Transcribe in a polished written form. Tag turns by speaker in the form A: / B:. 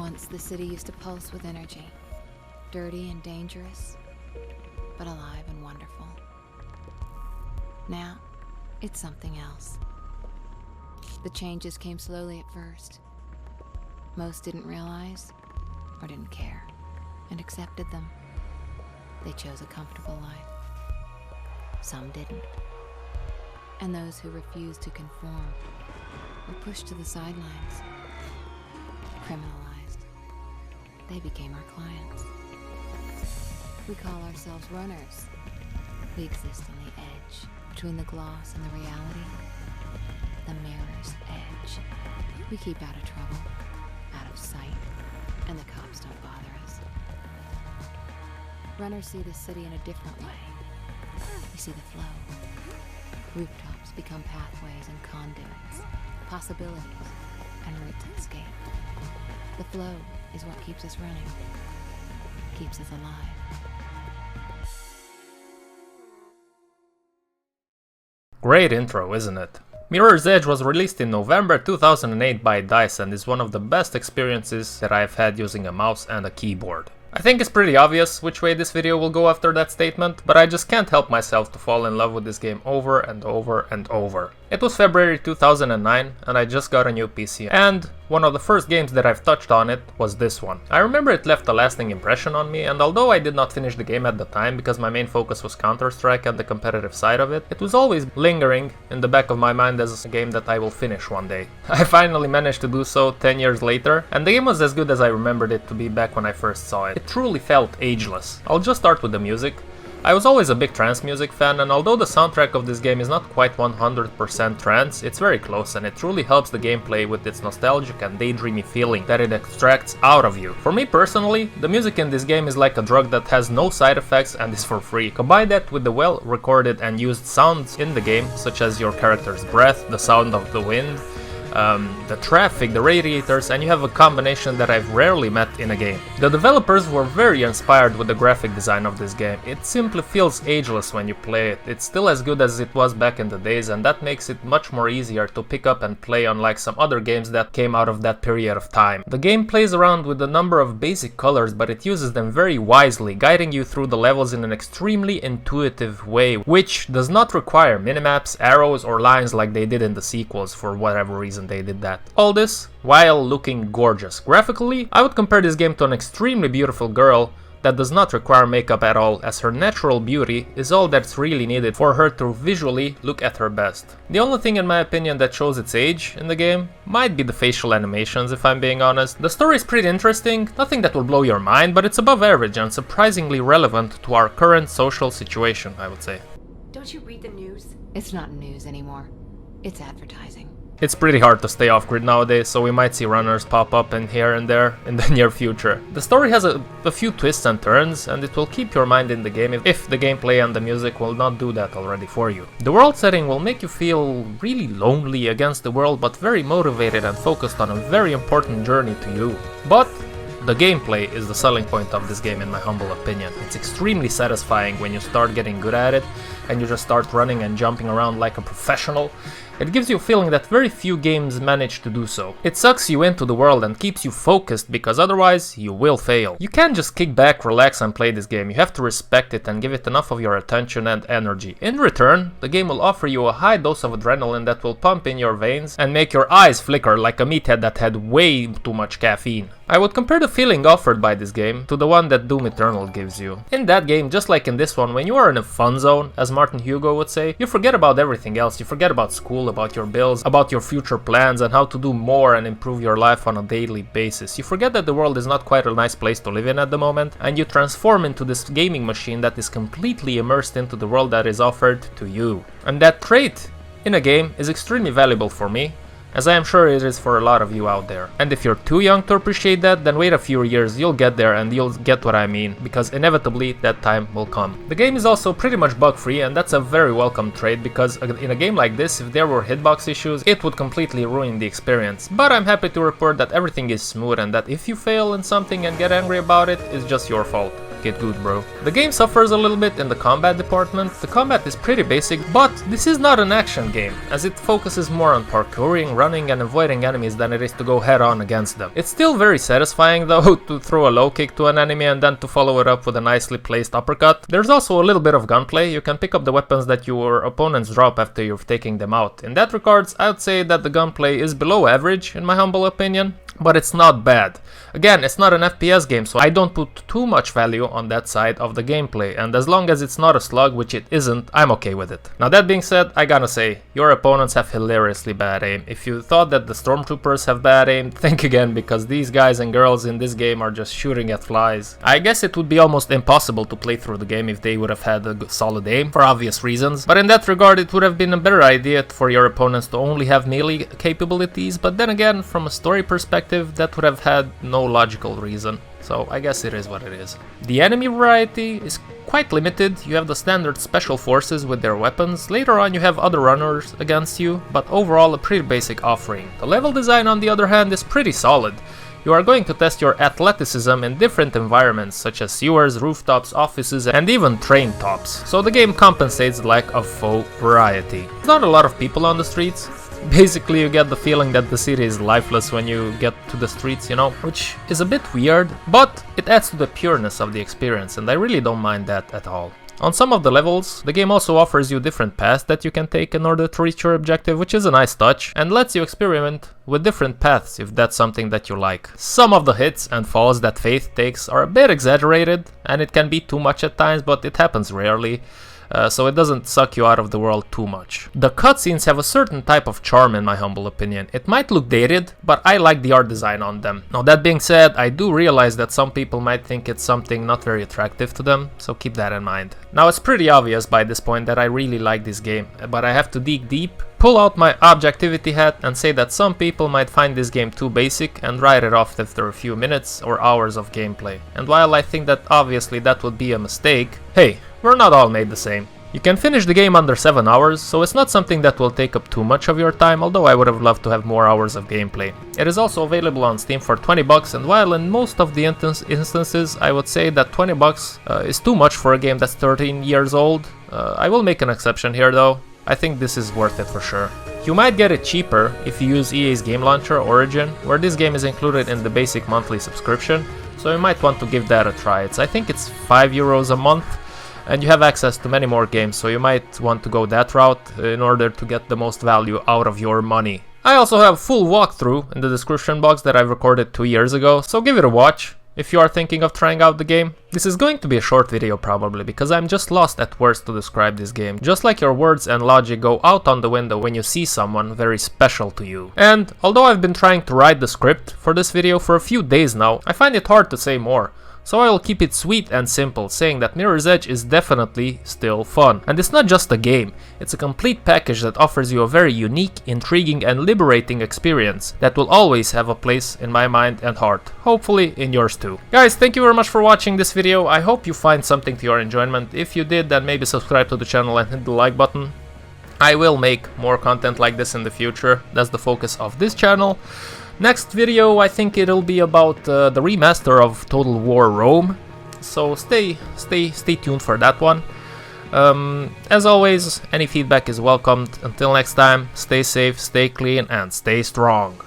A: Once the city used to pulse with energy. Dirty and dangerous, but alive and wonderful. Now, it's something else. The changes came slowly at first. Most didn't realize, or didn't care, and accepted them. They chose a comfortable life. Some didn't. And those who refused to conform were pushed to the sidelines, criminalized. They became our clients. We call ourselves runners. We exist on the edge, between the gloss and the reality. The mirror's edge. We keep out of trouble, out of sight, and the cops don't bother us. Runners see the city in a different way. We see the flow. Rooftops become pathways and conduits, possibilities, and routes of escape. The flow is what keeps us running, keeps us alive.
B: Great intro, isn't it? Mirror's Edge was released in November 2008 by DICE and is one of the best experiences that I've had using a mouse and a keyboard. I think it's pretty obvious which way this video will go after that statement, but I just can't help myself to fall in love with this game over and over and over. It was February 2009 and I just got a new PC, and one of the first games that I've touched on it was this one. I remember it left a lasting impression on me, and although I did not finish the game at the time because my main focus was Counter-Strike and the competitive side of it, it was always lingering in the back of my mind as a game that I will finish one day. I finally managed to do so 10 years later, and the game was as good as I remembered it to be back when I first saw it. It truly felt ageless. I'll just start with the music. I was always a big trance music fan, and although the soundtrack of this game is not quite 100% trance, it's very close and it truly helps the gameplay with its nostalgic and daydreamy feeling that it extracts out of you. For me personally, the music in this game is like a drug that has no side effects and is for free. Combine that with the well recorded and used sounds in the game, such as your character's breath, the sound of the wind, the traffic, the radiators, and you have a combination that I've rarely met in a game. The developers were very inspired with the graphic design of this game. It simply feels ageless when you play it. It's still as good as it was back in the days, and that makes it much more easier to pick up and play, unlike some other games that came out of that period of time. The game plays around with a number of basic colors, but it uses them very wisely, guiding you through the levels in an extremely intuitive way, which does not require minimaps, arrows, or lines like they did in the sequels for whatever reason they did that. All this while looking gorgeous. Graphically, I would compare this game to an extremely beautiful girl that does not require makeup at all, as her natural beauty is all that's really needed for her to visually look at her best. The only thing in my opinion that shows its age in the game might be the facial animations, if I'm being honest. The story is pretty interesting, nothing that will blow your mind, but it's above average and surprisingly relevant to our current social situation, I would say.
C: Don't you read the news?
A: It's not news anymore. It's advertising.
B: It's pretty hard to stay off-grid nowadays, so we might see runners pop up in here and there in the near future. The story has a few twists and turns, and it will keep your mind in the game if the gameplay and the music will not do that already for you. The world setting will make you feel really lonely against the world, but very motivated and focused on a very important journey to you. But the gameplay is the selling point of this game in my humble opinion. It's extremely satisfying when you start getting good at it and you just start running and jumping around like a professional. It gives you a feeling that very few games manage to do so. It sucks you into the world and keeps you focused, because otherwise you will fail. You can't just kick back, relax and play this game. You have to respect it and give it enough of your attention and energy. In return, the game will offer you a high dose of adrenaline that will pump in your veins and make your eyes flicker like a meathead that had way too much caffeine. I would compare the feeling offered by this game to the one that Doom Eternal gives you. In that game, just like in this one, when you are in a fun zone, as Martin Hugo would say, you forget about everything else. You forget about school, about your bills, about your future plans and how to do more and improve your life on a daily basis. You forget that the world is not quite a nice place to live in at the moment, and you transform into this gaming machine that is completely immersed into the world that is offered to you. And that trait in a game is extremely valuable for me, as I am sure it is for a lot of you out there. And if you're too young to appreciate that, then wait a few years, you'll get there and you'll get what I mean, because inevitably that time will come. The game is also pretty much bug free, and that's a very welcome trait, because in a game like this, if there were hitbox issues, it would completely ruin the experience. But I'm happy to report that everything is smooth, and that if you fail in something and get angry about it, it's just your fault. get good, bro. The game suffers a little bit in the combat department. The combat is pretty basic, but this is not an action game, as it focuses more on parkouring, running and avoiding enemies than it is to go head on against them. It's still very satisfying though to throw a low kick to an enemy and then to follow it up with a nicely placed uppercut. There's also a little bit of gunplay. You can pick up the weapons that your opponents drop after you've taken them out. In that regards, I would say that the gunplay is below average in my humble opinion, but it's not bad. Again, it's not an FPS game, so I don't put too much value on that side of the gameplay, and as long as it's not a slug, which it isn't, I'm okay with it. Now that being said, I gotta say, your opponents have hilariously bad aim. If you thought that the stormtroopers have bad aim, think again, because these guys and girls in this game are just shooting at flies. I guess it would be almost impossible to play through the game if they would have had a solid aim, for obvious reasons, but in that regard it would have been a better idea for your opponents to only have melee capabilities, but then again, from a story perspective, that would have had no logical reason. So I guess it is what it is. The enemy variety is quite limited. You have the standard special forces with their weapons. Later on you have other runners against you, but overall a pretty basic offering. The level design on the other hand is pretty solid. You are going to test your athleticism in different environments such as sewers, rooftops, offices and even train tops. So the game compensates the lack of faux variety. There's not a lot of people on the streets. Basically you get the feeling that the city is lifeless when you get to the streets, you know, which is a bit weird, but it adds to the pureness of the experience and I really don't mind that at all. On some of the levels, the game also offers you different paths that you can take in order to reach your objective, which is a nice touch, and lets you experiment with different paths if that's something that you like. Some of the hits and falls that Faith takes are a bit exaggerated, and it can be too much at times, but it happens rarely. So it doesn't suck you out of the world too much. The cutscenes have a certain type of charm in my humble opinion. It might look dated, but I like the art design on them. Now that being said, I do realize that some people might think it's something not very attractive to them, so keep that in mind. Now it's pretty obvious by this point that I really like this game, but I have to dig deep, pull out my objectivity hat and say that some people might find this game too basic and write it off after a few minutes or hours of gameplay. And while I think that obviously that would be a mistake, hey, we're not all made the same. You can finish the game under 7 hours, so it's not something that will take up too much of your time, although I would have loved to have more hours of gameplay. It is also available on Steam for 20 bucks, and while in most of the instances I would say that 20 bucks is too much for a game that's 13 years old, I will make an exception here though. I think this is worth it for sure. You might get it cheaper if you use EA's game launcher Origin, where this game is included in the basic monthly subscription, so you might want to give that a try. I think it's €5 a month, and you have access to many more games, so you might want to go that route in order to get the most value out of your money. I also have a full walkthrough in the description box that I recorded 2 years ago, so give it a watch if you are thinking of trying out the game. This is going to be a short video probably, because I'm just lost at words to describe this game. Just like your words and logic go out on the window when you see someone very special to you. And although I've been trying to write the script for this video for a few days now, I find it hard to say more. So I will keep it sweet and simple, saying that Mirror's Edge is definitely still fun. And it's not just a game, it's a complete package that offers you a very unique, intriguing and liberating experience that will always have a place in my mind and heart. Hopefully in yours too. Guys, thank you very much for watching this video. I hope you find something to your enjoyment. If you did, then maybe subscribe to the channel and hit the like button. I will make more content like this in the future. That's the focus of this channel. Next video, I think it'll be about the remaster of Total War Rome, so stay tuned for that one. As always, any feedback is welcomed. Until next time, stay safe, stay clean, and stay strong.